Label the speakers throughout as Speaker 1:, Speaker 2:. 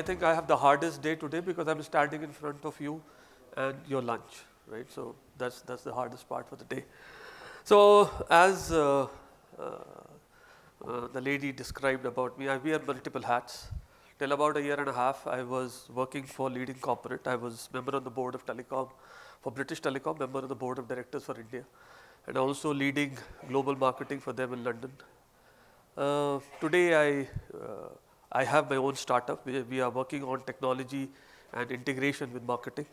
Speaker 1: think I have the hardest day today because I'm standing in front of you and your lunch, right? So that's the hardest part for the day. So as the lady described about me, I wear multiple hats. Till about a year and a half, I was working for leading corporate. I was member on the board of telecom for British Telecom, member of the board of directors for India, and also leading global marketing for them in London. Today I have my own startup. We are working on technology and integration with marketing.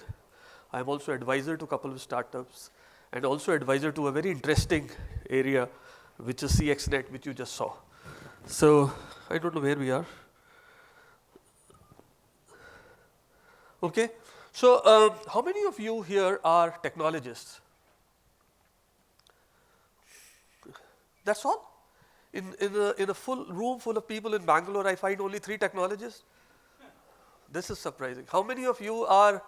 Speaker 1: I am also advisor to a couple of startups and also advisor to a very interesting area, which is CXnet, which you just saw. So I don't know where we are. Okay. So how many of you here are technologists? That's all? In a full room full of people in Bangalore, I find only 3 technologists. This is surprising. How many of you are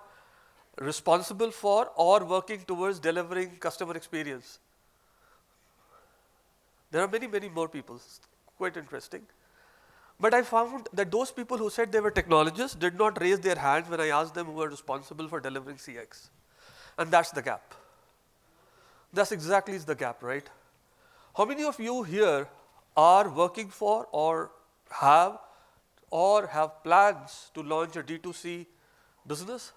Speaker 1: responsible for or working towards delivering customer experience? There are many, many more people. Quite interesting. But I found that those people who said they were technologists did not raise their hands when I asked them who were responsible for delivering CX. And that's the gap. That's exactly the gap, right? How many of you here are working for or have plans to launch a DtoC business?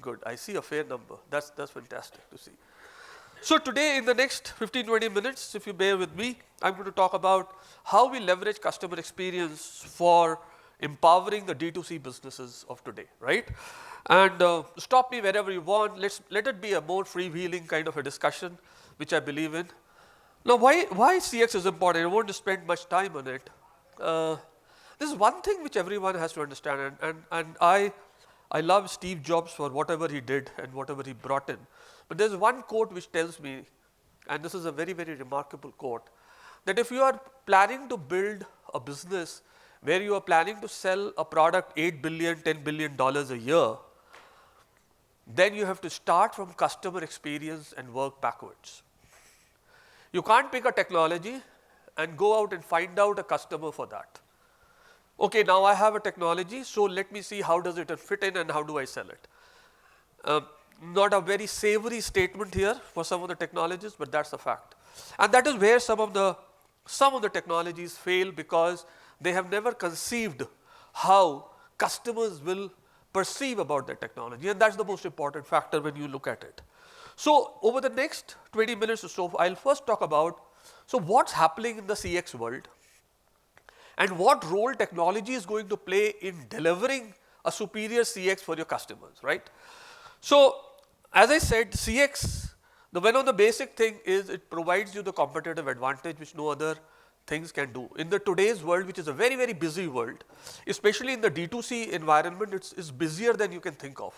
Speaker 1: Good. I see a fair number. That's fantastic to see. So today in the next 15-20 minutes, if you bear with me, I'm going to talk about how we leverage customer experience for empowering the DtoC businesses of today, right? And stop me wherever you want. Let it be a more freewheeling kind of a discussion, which I believe in. Now, why CX is important? I won't spend much time on it. This is one thing which everyone has to understand, and I love Steve Jobs for whatever he did and whatever he brought in. But there's one quote which tells me, and this is a very, very remarkable quote, that if you are planning to build a business where you are planning to sell a product $8 billion, $10 billion a year, then you have to start from customer experience and work backwards. You can't pick a technology and go out and find out a customer for that. Okay, now I have a technology, so let me see how does it fit in and how do I sell it. Not a very savory statement here for some of the technologies, but that's a fact. And that is where some of the technologies fail, because they have never conceived how customers will perceive about that technology, and that's the most important factor when you look at it. So over the next 20 minutes or so, I'll first talk about what's happening in the CX world and what role technology is going to play in delivering a superior CX for your customers, right? So as I said, CX, one of the basic thing is it provides you the competitive advantage which no other things can do. In the today's world, which is a very, very busy world, especially in the DtoC environment, it's busier than you can think of.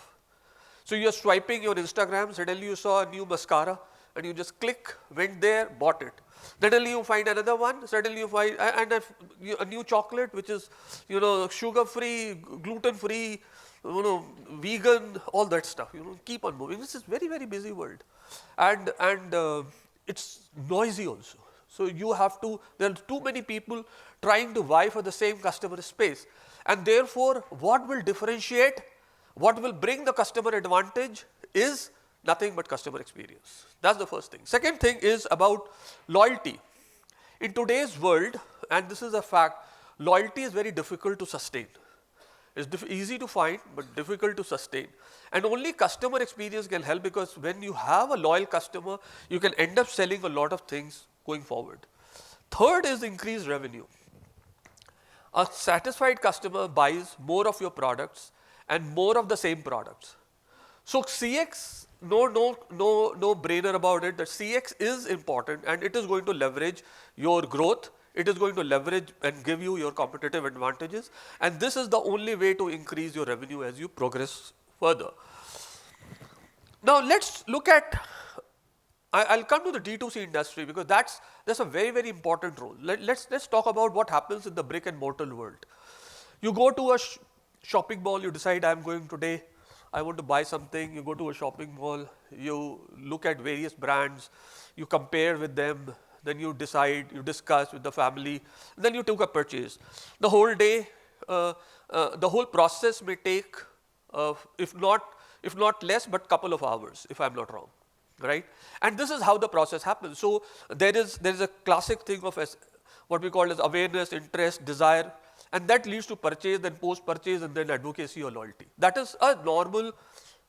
Speaker 1: So you're swiping your Instagram, suddenly you saw a new mascara and you just click, went there, bought it. Suddenly you find another one, suddenly you find a new chocolate which is, sugar-free, gluten-free, vegan, all that stuff, keep on moving. This is very, very busy world. And it's noisy also. So there are too many people trying to vie for the same customer space. And therefore, what will differentiate, what will bring the customer advantage is nothing but customer experience. That's the first thing. Second thing is about loyalty. In today's world, and this is a fact, loyalty is very difficult to sustain. It's easy to find, but difficult to sustain. And only customer experience can help, because when you have a loyal customer, you can end up selling a lot of things going forward. Third is increased revenue. A satisfied customer buys more of your products and more of the same products. So CX, no brainer about it, that CX is important and it is going to leverage your growth. It is going to leverage and give you your competitive advantages, and this is the only way to increase your revenue as you progress further. Now let's look at, I'll come to the DtoC industry, because that's a very, very important role. Let's talk about what happens in the brick and mortar world. You go to a shopping mall, you decide I'm going today, I want to buy something. You go to a shopping mall, you look at various brands, you compare with them, then you decide, you discuss with the family, then you took a purchase. The whole day the whole process may take, if not less, but couple of hours, if I'm not wrong, right? And this is how the process happens. So there is a classic thing of what we call as awareness, interest, desire, and that leads to purchase, then post-purchase, and then advocacy or loyalty. That is a normal.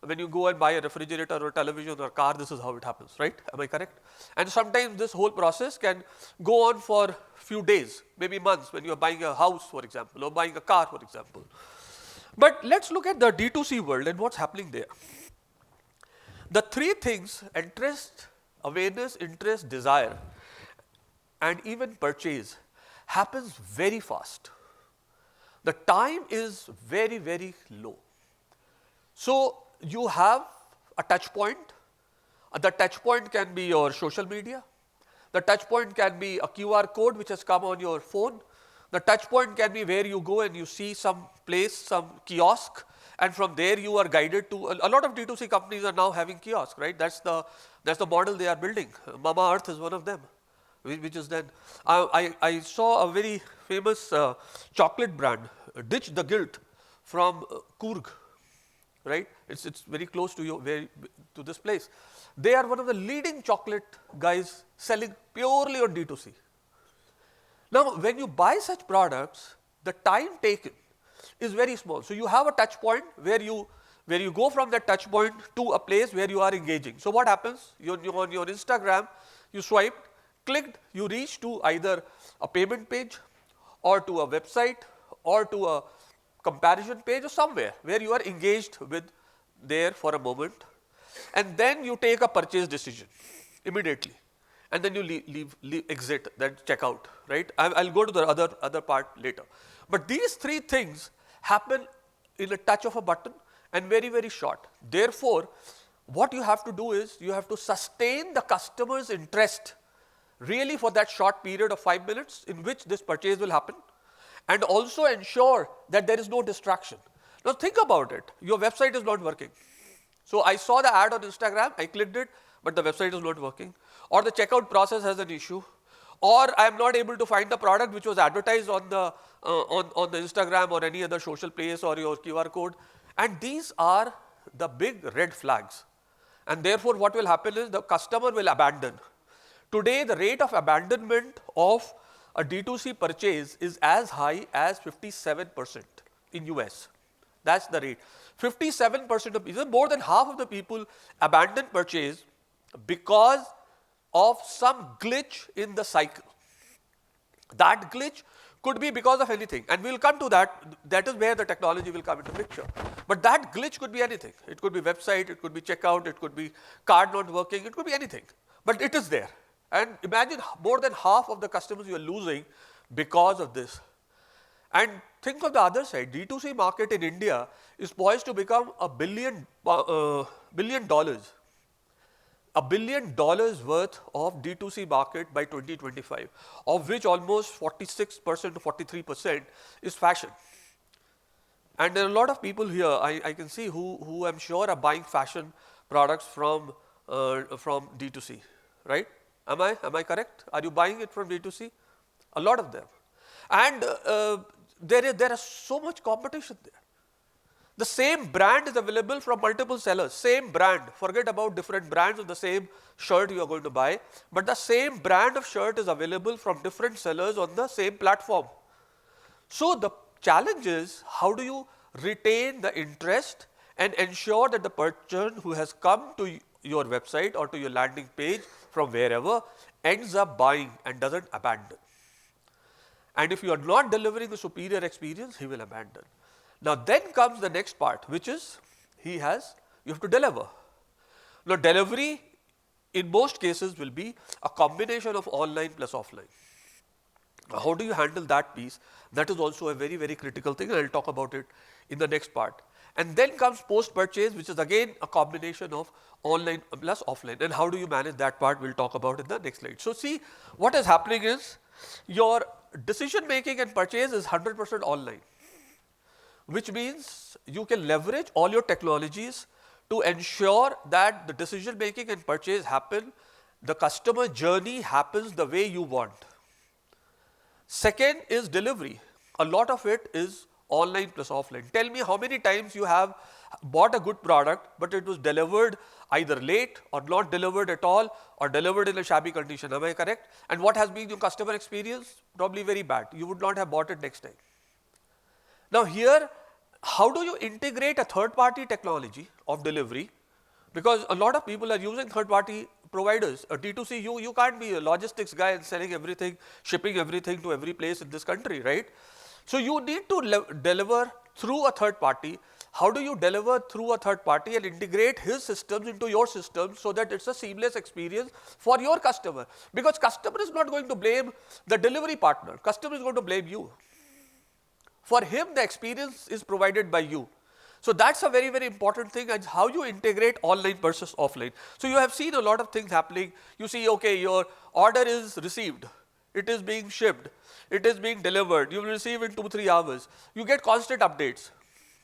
Speaker 1: When you go and buy a refrigerator or television or a car, this is how it happens, right? Am I correct? And sometimes this whole process can go on for few days, maybe months, when you are buying a house, for example, or buying a car, for example. But let's look at the DtoC world and what's happening there. The three things, interest, awareness, interest, desire, and even purchase, happens very fast. The time is very, very low. So you have a touch point. The touch point can be your social media. The touch point can be a QR code which has come on your phone. The touch point can be where you go and you see some place, some kiosk, and from there you are guided to. A lot of DtoC companies are now having kiosks, right? That's the model they are building. Mama Earth is one of them, which is then. I saw a very famous chocolate brand, Ditch the Guilt, from Coorg. Right? It's very close to to this place. They are one of the leading chocolate guys selling purely on DtoC. Now, when you buy such products, the time taken is very small. So you have a touch point where you go from that touch point to a place where you are engaging. So what happens? On your Instagram, you swiped, clicked, you reach to either a payment page or to a website or to a comparison page or somewhere where you are engaged with there for a moment, and then you take a purchase decision immediately, and then you leave exit, then check out, right? I'll go to the other part later. But these three things happen in a touch of a button and very, very short. Therefore, what you have to do is you have to sustain the customer's interest really for that short period of 5 minutes in which this purchase will happen, and also ensure that there is no distraction. Now think about it, your website is not working. So I saw the ad on Instagram, I clicked it, but the website is not working, or the checkout process has an issue, or I am not able to find the product which was advertised on the Instagram or any other social place or your QR code. And these are the big red flags. And therefore what will happen is the customer will abandon. Today the rate of abandonment of a DtoC purchase is as high as 57% in US. That's the rate. 57% of people, more than half of the people abandon purchase because of some glitch in the cycle. That glitch could be because of anything, and we will come to that. That is where the technology will come into picture. But that glitch could be anything. It could be website, it could be checkout, it could be card not working, it could be anything. But it is there. And imagine more than half of the customers you are losing because of this. And think of the other side, DtoC market in India is poised to become $1 billion. $1 billion worth of DtoC market by 2025, of which almost 46% to 43% is fashion. And there are a lot of people here I can see who I'm sure are buying fashion products from DtoC, right? Am I correct? Are you buying it from DtoC? A lot of them. And there is so much competition there. The same brand is available from multiple sellers, same brand. Forget about different brands of the same shirt you are going to buy, but the same brand of shirt is available from different sellers on the same platform. So the challenge is, how do you retain the interest and ensure that the person who has come to your website or to your landing page from wherever ends up buying and doesn't abandon. And if you are not delivering a superior experience, he will abandon. Now then comes the next part, which is you have to deliver. Now delivery in most cases will be a combination of online plus offline. Now, how do you handle that piece? That is also a very, very critical thing, and I will talk about it in the next part. And then comes post-purchase, which is again a combination of online plus offline. And how do you manage that part? We will talk about in the next slide. So see, what is happening is your decision making and purchase is 100% online, which means you can leverage all your technologies to ensure that the decision making and purchase happen, the customer journey happens the way you want. Second is delivery. A lot of it is online plus offline. Tell me how many times you have bought a good product, but it was delivered either late or not delivered at all or delivered in a shabby condition. Am I correct? And what has been your customer experience? Probably very bad. You would not have bought it next time. Now here, how do you integrate a third party technology of delivery? Because a lot of people are using third party providers. A DtoC, you can't be a logistics guy and selling everything, shipping everything to every place in this country, right? So you need to deliver through a third party. How do you deliver through a third party and integrate his systems into your system so that it's a seamless experience for your customer? Because customer is not going to blame the delivery partner, customer is going to blame you. For him, the experience is provided by you. So that's a very, very important thing, and how you integrate online versus offline. So you have seen a lot of things happening. You see, okay, your order is received, it is being shipped, it is being delivered, you will receive in 2-3 hours. You get constant updates,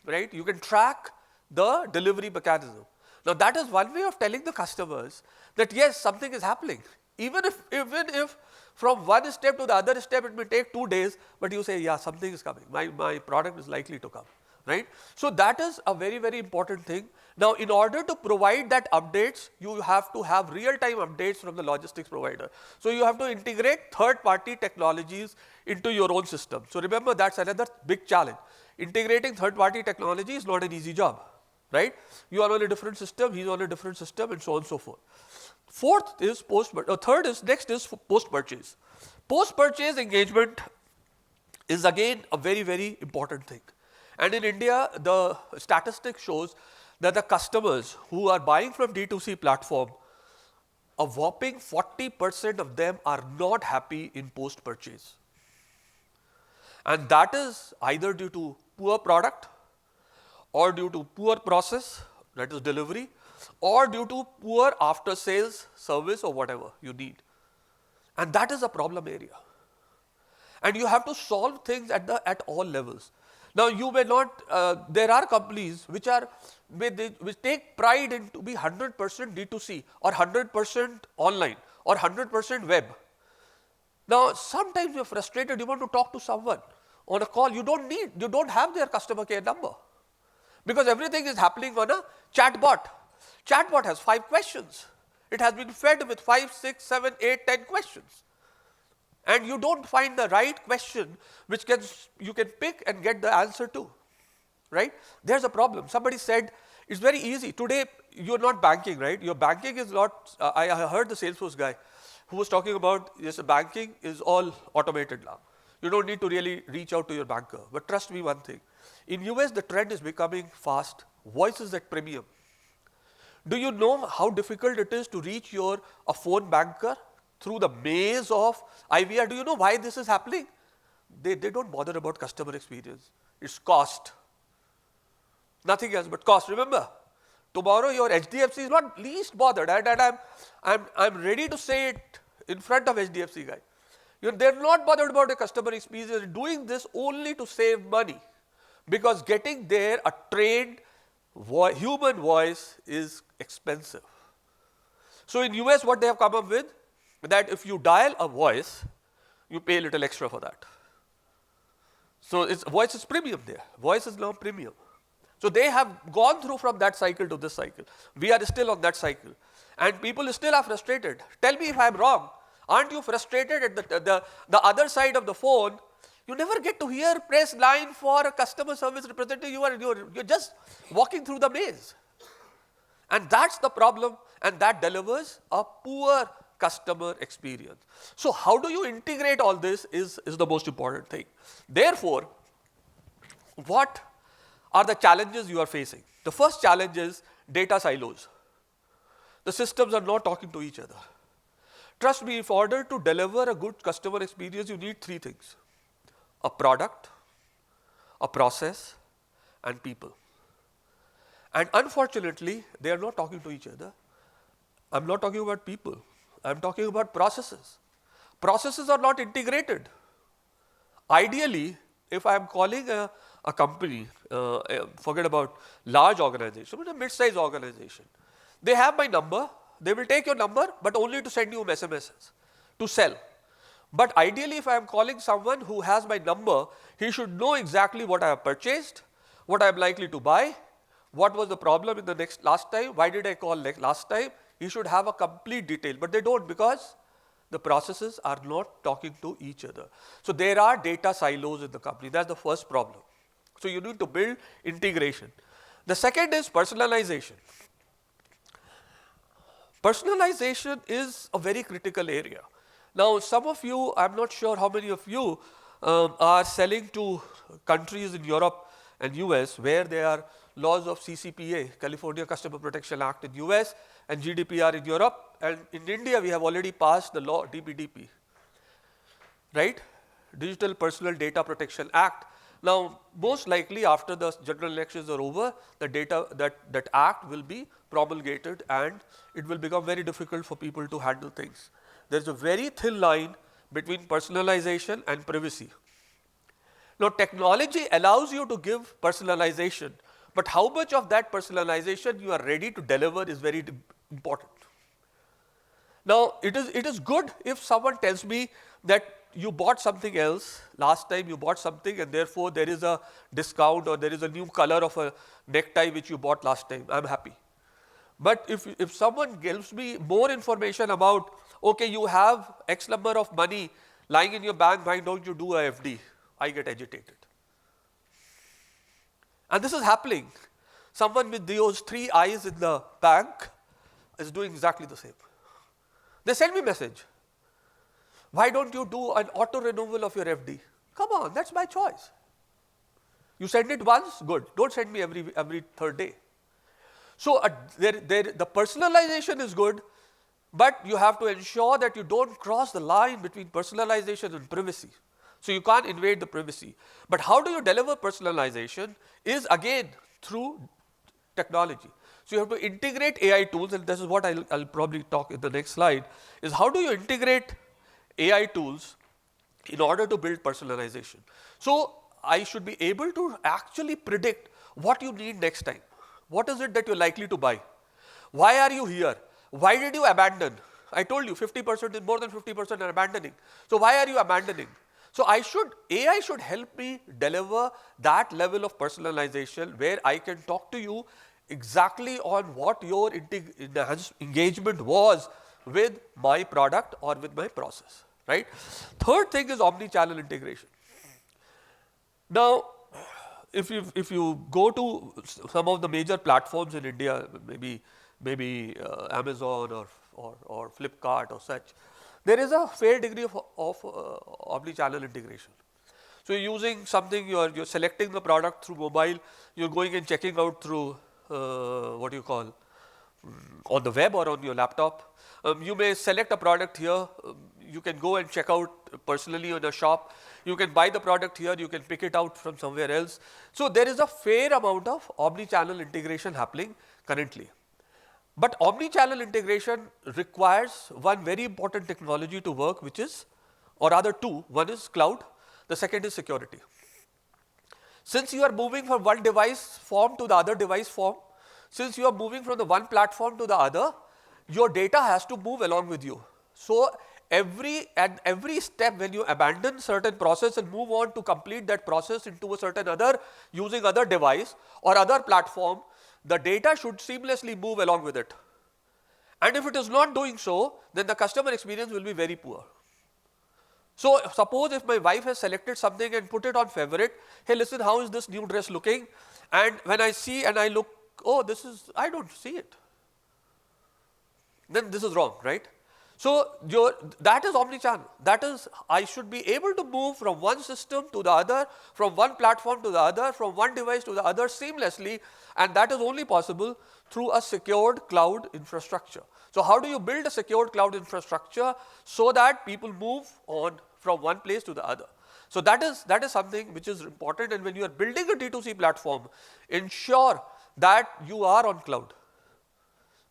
Speaker 1: right? You can track the delivery mechanism. Now that is one way of telling the customers that yes, something is happening. Even if from one step to the other step it may take 2 days, but you say, yeah, something is coming, my product is likely to come. Right? So that is a very, very important thing. Now in order to provide that updates, you have to have real time updates from the logistics provider. So you have to integrate third party technologies into your own system. So remember, that's another big challenge. Integrating third party technology is not an easy job, right? You are on a different system, he is on a different system, and so on and so forth. Next is post purchase. Post purchase engagement is again a very, very important thing. And in India, the statistic shows that the customers who are buying from DtoC platform, a whopping 40% of them are not happy in post purchase. And that is either due to poor product or due to poor process, that is delivery, or due to poor after sales service or whatever you need. And that is a problem area. And you have to solve things at all levels. Now you may not, there are companies which take pride in to be 100% DtoC or 100% online or 100% web. Now sometimes you are frustrated, you want to talk to someone on a call, you don't have their customer care number, because everything is happening on a chatbot. Chatbot has 5 questions. It has been fed with 5, 6, 7, 8, 10 questions. And you don't find the right question which you can pick and get the answer to, right? There's a problem. Somebody said it's very easy. Today you're not banking, right? Your banking is not, I heard the Salesforce guy who was talking about, yes, banking is all automated now. You don't need to really reach out to your banker. But trust me one thing, in US the trend is becoming fast. Voice is at premium. Do you know how difficult it is to reach a phone banker through the maze of IVR? Do you know why this is happening? They don't bother about customer experience. It's cost. Nothing else but cost. Remember, tomorrow your HDFC is not least bothered, and I'm ready to say it in front of HDFC guy. They're not bothered about the customer experience. They're doing this only to save money, because getting there a trained human voice is expensive. So in US what they have come up with, that if you dial a voice, you pay a little extra for that. So voice is premium there. Voice is now premium. So they have gone through from that cycle to this cycle. We are still on that cycle. And people still are frustrated. Tell me if I am wrong. Aren't you frustrated at the other side of the phone? You never get to hear press line for a customer service representative. You're just walking through the maze. And that's the problem, and that delivers a poor customer experience. So how do you integrate all this is the most important thing. Therefore, what are the challenges you are facing? The first challenge is data silos. The systems are not talking to each other. Trust me, in order to deliver a good customer experience, you need 3 things: a product, a process, and people. And unfortunately, they are not talking to each other. I'm not talking about people. I'm talking about processes. Processes are not integrated. Ideally, if I'm calling a company, forget about large organization, but a mid-sized organization, they have my number, they will take your number, but only to send you SMSs, to sell. But ideally, if I am calling someone who has my number, he should know exactly what I have purchased, what I am likely to buy, what was the problem in the last time, why did I call last time. He should have a complete detail, but they don't, because the processes are not talking to each other. So there are data silos in the company. That's the first problem. So you need to build integration. The second is personalization. Personalization is a very critical area. Now, some of you, I'm not sure how many of you are selling to countries in Europe and US where there are laws of CCPA, California Customer Protection Act in US, and GDPR in Europe, and in India we have already passed the law DPDP, right? Digital Personal Data Protection Act. Now, most likely after the general elections are over, the data that act will be promulgated and it will become very difficult for people to handle things. There is a very thin line between personalization and privacy. Now, technology allows you to give personalization, but how much of that personalization you are ready to deliver is very important. Now, it is good if someone tells me that you bought something else, last time you bought something and therefore there is a discount or there is a new color of a necktie which you bought last time, I am happy. But if someone gives me more information about, okay, you have X number of money lying in your bank, why don't you do a FD? I get agitated. And this is happening. Someone with those 3 eyes in the bank is doing exactly the same. They send me a message. Why don't you do an auto renewal of your FD? Come on, that's my choice. You send it once, good. Don't send me every third day. So the personalization is good, but you have to ensure that you don't cross the line between personalization and privacy. So you can't invade the privacy. But how do you deliver personalization is again through technology. So you have to integrate AI tools, and this is what I'll probably talk in the next slide, is how do you integrate AI tools in order to build personalization. So I should be able to actually predict what you need next time. What is it that you're likely to buy? Why are you here? Why did you abandon? I told you 50% is more than 50% are abandoning. So why are you abandoning? So AI should help me deliver that level of personalization where I can talk to you exactly on what your engagement was with my product or with my process, right? Third thing is omni-channel integration. Now, if you go to some of the major platforms in India, maybe Amazon or Flipkart or such, there is a fair degree of omni-channel integration. So you're using something, you're selecting the product through mobile, you're going and checking out through what you call on the web or on your laptop. You may select a product here, you can go and check out personally in a shop, you can buy the product here, you can pick it out from somewhere else. So there is a fair amount of omni-channel integration happening currently. But omni-channel integration requires one very important technology to work, which is, or rather two, one is cloud, the second is security. Since you are moving from one device form to the other device form, since you are moving from the one platform to the other, your data has to move along with you. So at every step when you abandon certain process and move on to complete that process into a certain other using other device or other platform, the data should seamlessly move along with it. And if it is not doing so, then the customer experience will be very poor. So suppose if my wife has selected something and put it on favorite, hey listen, how is this new dress looking? And when I see and I look, oh I don't see it. Then this is wrong, right? So that is omnichannel. That is, I should be able to move from one system to the other, from one platform to the other, from one device to the other seamlessly, and that is only possible through a secured cloud infrastructure. So how do you build a secured cloud infrastructure so that people move on from one place to the other? So that is something which is important, and when you are building a DtoC platform, ensure that you are on cloud,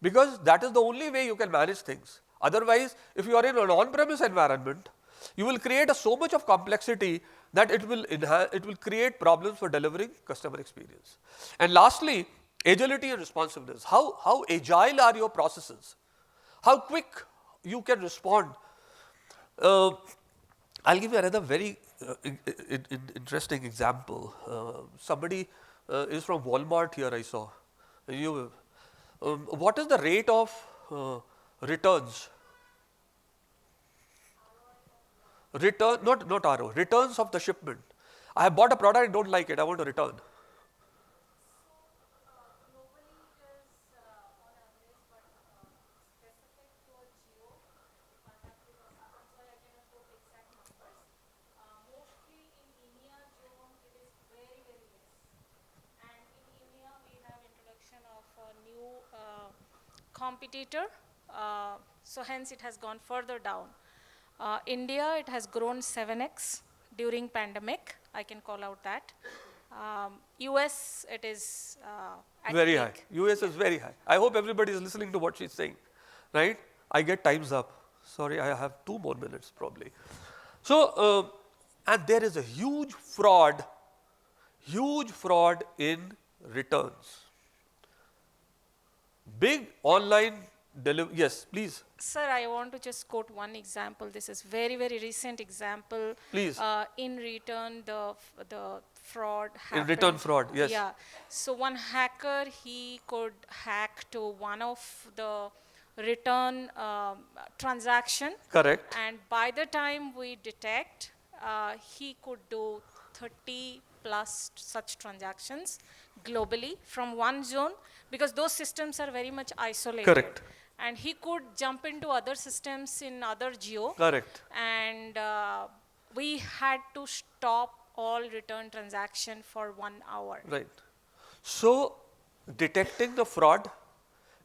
Speaker 1: because that is the only way you can manage things. Otherwise, if you are in an on-premise environment, you will create so much of complexity that it will create problems for delivering customer experience. And lastly, agility and responsiveness. How agile are your processes? How quick you can respond? I'll give you another very interesting example. Somebody is from Walmart here, I saw. What is the rate of returns? Not RO, returns of the shipment. I have bought a product, I don't like it, I want to return.
Speaker 2: Competitor, so hence it has gone further down. India, it has grown 7x during pandemic, I can call out that. US, it is at
Speaker 1: Very
Speaker 2: peak.
Speaker 1: high. US is very high. I hope everybody is listening to what she's saying, right? I get time's up. Sorry, I have 2 more minutes probably. So, and there is a huge fraud in returns. Big online delivery, yes, please.
Speaker 2: Sir, I want to just quote one example. This is very, very recent example.
Speaker 1: Please.
Speaker 2: In return, the fraud happened.
Speaker 1: In return fraud, yes.
Speaker 2: Yeah. So one hacker, he could hack to one of the return transaction.
Speaker 1: Correct.
Speaker 2: And by the time we detect, he could do 30 plus such transactions globally from one zone, because those systems are very much isolated.
Speaker 1: Correct.
Speaker 2: And he could jump into other systems in other geo.
Speaker 1: Correct.
Speaker 2: And we had to stop all return transaction for 1 hour.
Speaker 1: Right. So, detecting the fraud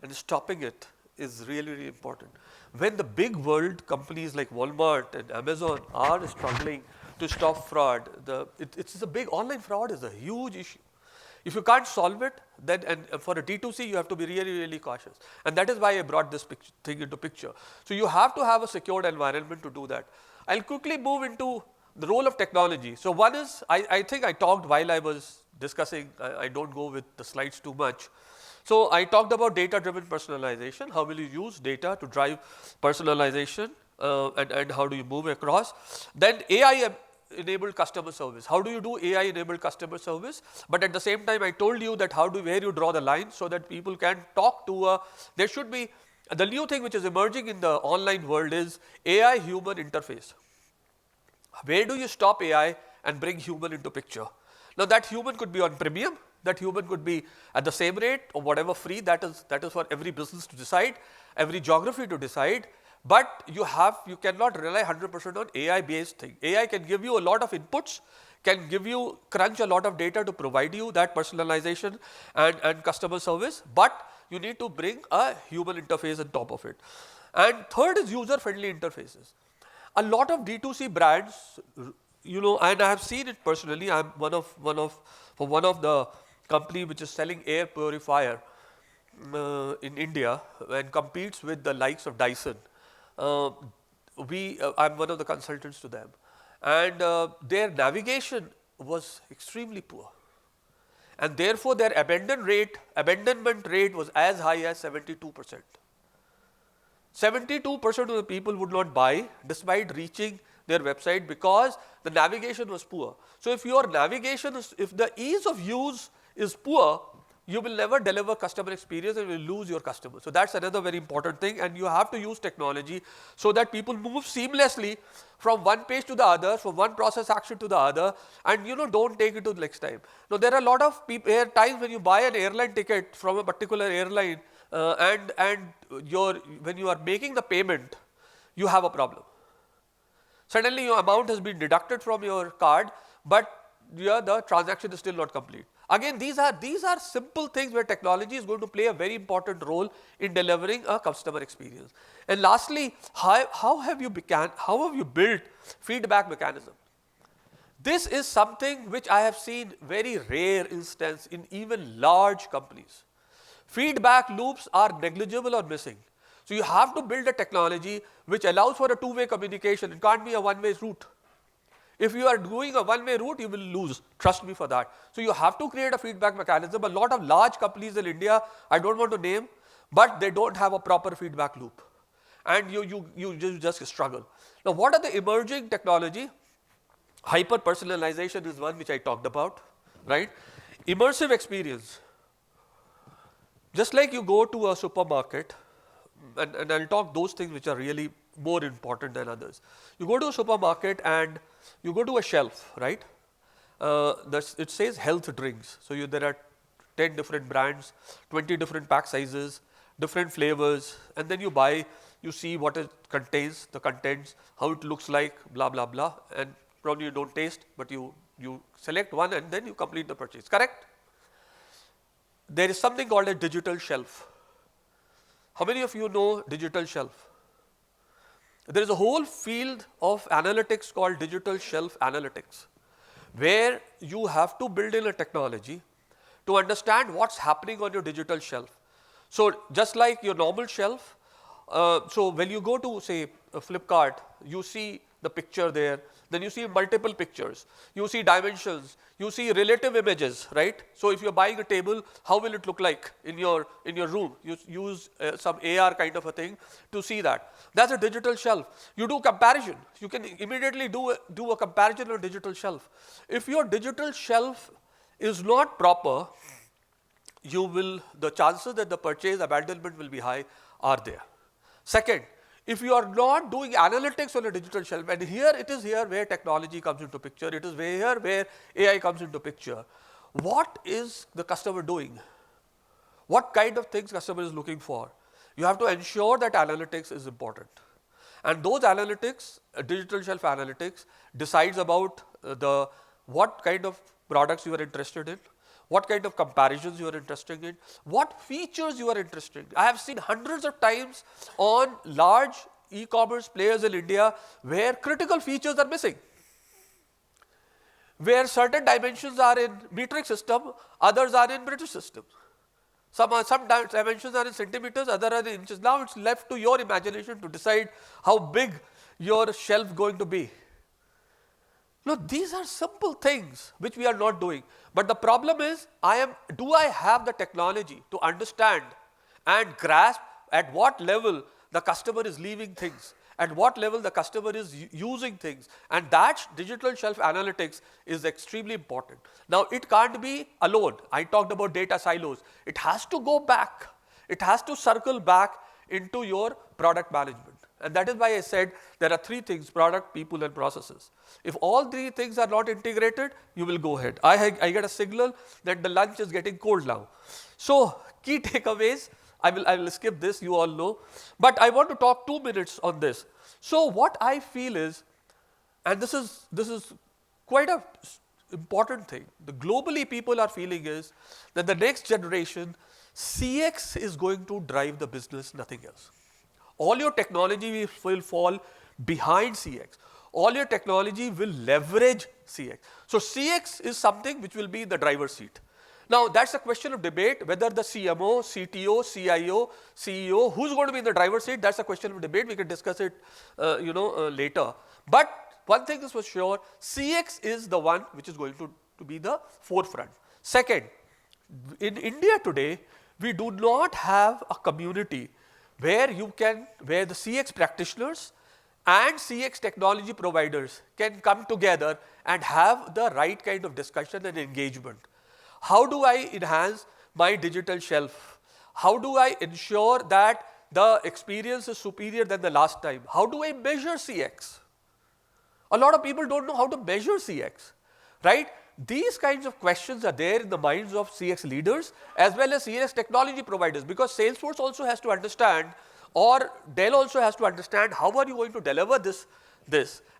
Speaker 1: and stopping it is really, really important. When the big world companies like Walmart and Amazon are struggling to stop fraud, it's a big, online fraud is a huge issue. If you can't solve it, then, and for a DtoC, you have to be really, really cautious. And that is why I brought this thing into picture. So you have to have a secured environment to do that. I'll quickly move into the role of technology. So one is, I think I talked while I was discussing, I don't go with the slides too much. So I talked about data-driven personalization. How will you use data to drive personalization and how do you move across? Then AI enabled customer service. How do you do AI enabled customer service? But at the same time, I told you that where you draw the line so that people can talk to there should be, the new thing which is emerging in the online world is AI human interface. Where do you stop AI and bring human into picture? Now that human could be on premium, that human could be at the same rate or whatever free, that is for every business to decide, every geography to decide. But you cannot rely 100% on AI based thing. AI can give you a lot of inputs, can crunch a lot of data to provide you that personalization and customer service, but you need to bring a human interface on top of it. And third is user friendly interfaces. A lot of D2C brands, and I have seen it personally. I'm one of the company which is selling air purifier in India and competes with the likes of Dyson. I'm one of the consultants to them, and their navigation was extremely poor, and therefore their abandonment rate was as high as 72%. 72% of the people would not buy despite reaching their website because the navigation was poor. So if your navigation if the ease of use is poor, you will never deliver customer experience and will lose your customers. So that's another very important thing, and you have to use technology so that people move seamlessly from one page to the other, from one process action to the other, and don't take it to the next time. Now there are a lot of times when you buy an airline ticket from a particular airline and when you are making the payment, you have a problem. Suddenly your amount has been deducted from your card, but the transaction is still not complete. Again, these are simple things where technology is going to play a very important role in delivering a customer experience. And lastly, how have you built feedback mechanism? This is something which I have seen very rare instance in even large companies. Feedback loops are negligible or missing. So you have to build a technology which allows for a two-way communication. It can't be a one-way route. If you are doing a one-way route, you will lose. Trust me for that. So you have to create a feedback mechanism. A lot of large companies in India, I don't want to name, but they don't have a proper feedback loop. and you just struggle. Now, what are the emerging technology? Hyper personalization is one which I talked about, right? Immersive experience. Just like you go to a supermarket, and I'll talk those things which are really more important than others. You go to a supermarket and you go to a shelf, right? It says health drinks. So there are 10 different brands, 20 different pack sizes, different flavors, and then you buy, you see what it contains, the contents, how it looks like, blah, blah, blah, and probably you don't taste, but you select one and then you complete the purchase, correct? There is something called a digital shelf. How many of you know digital shelf? There is a whole field of analytics called digital shelf analytics, where you have to build in a technology to understand what's happening on your digital shelf. So just like your normal shelf, so when you go to say Flipkart, you see the picture there, then you see multiple pictures, you see dimensions, you see relative images, right? So if you're buying a table, how will it look like in your room? You use some AR kind of a thing to see that. That's a digital shelf. You do comparison. You can immediately do a comparison on digital shelf. If your digital shelf is not proper, the chances that the purchase abandonment will be high are there. Second, if you are not doing analytics on a digital shelf, and here it is here where technology comes into picture, it is here where AI comes into picture. What is the customer doing? What kind of things customer is looking for? You have to ensure that analytics is important. And those analytics, digital shelf analytics, decides about what kind of products you are interested in, what kind of comparisons you are interested in, what features you are interested in. I have seen hundreds of times on large e-commerce players in India where critical features are missing, where certain dimensions are in metric system, others are in British system. Some dimensions are in centimeters, others are in inches. Now it's left to your imagination to decide how big your shelf going to be. No, these are simple things which we are not doing. But the problem is, do I have the technology to understand and grasp at what level the customer is leaving things, at what level the customer is using things, and that digital shelf analytics is extremely important. Now, it can't be alone. I talked about data silos. It has to go back. It has to circle back into your product management. And that is why I said there are three things: product, people, and processes. If all three things are not integrated, you will go ahead. I get a signal that the lunch is getting cold now. So key takeaways, I will skip this, you all know. But I want to talk 2 minutes on this. So what I feel is, and this is quite a important thing, the globally people are feeling is that the next generation, CX is going to drive the business, nothing else. All your technology will fall behind CX. All your technology will leverage CX. So CX is something which will be in the driver's seat. Now that's a question of debate whether the CMO, CTO, CIO, CEO, who's going to be in the driver's seat, that's a question of debate. We can discuss it later. But one thing is for sure, CX is the one which is going to be the forefront. Second, in India today, we do not have a community where the CX practitioners and CX technology providers can come together and have the right kind of discussion and engagement. How do I enhance my digital shelf? How do I ensure that the experience is superior than the last time? How do I measure CX? A lot of people don't know how to measure CX, right? These kinds of questions are there in the minds of CX leaders as well as CX technology providers, because Salesforce also has to understand, or Dell also has to understand, how are you going to deliver this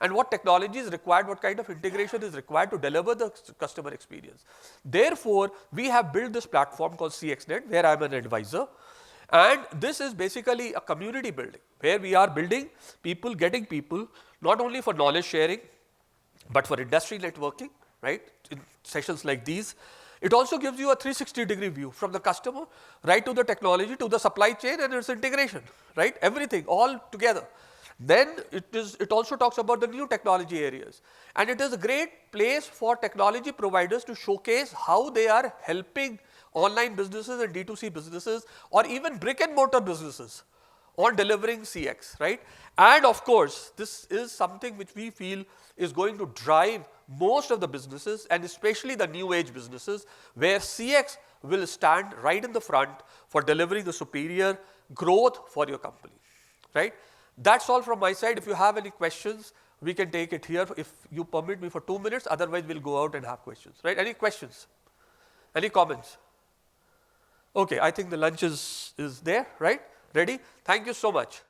Speaker 1: and what technology is required, what kind of integration is required to deliver the customer experience. Therefore, we have built this platform called CXnet, where I am an advisor, and this is basically a community building where we are building people, getting people not only for knowledge sharing but for industry networking, right, in sessions like these. It also gives you a 360-degree view from the customer right to the technology to the supply chain and its integration, right, everything all together. Then it also talks about the new technology areas, and it is a great place for technology providers to showcase how they are helping online businesses and DtoC businesses, or even brick and mortar businesses on delivering CX, right? And of course, this is something which we feel is going to drive most of the businesses and especially the new age businesses where CX will stand right in the front for delivering the superior growth for your company, right? That's all from my side. If you have any questions, we can take it here. If you permit me for 2 minutes, otherwise we'll go out and have questions, right? Any questions? Any comments? Okay, I think the lunch is there, right? Ready? Thank you so much.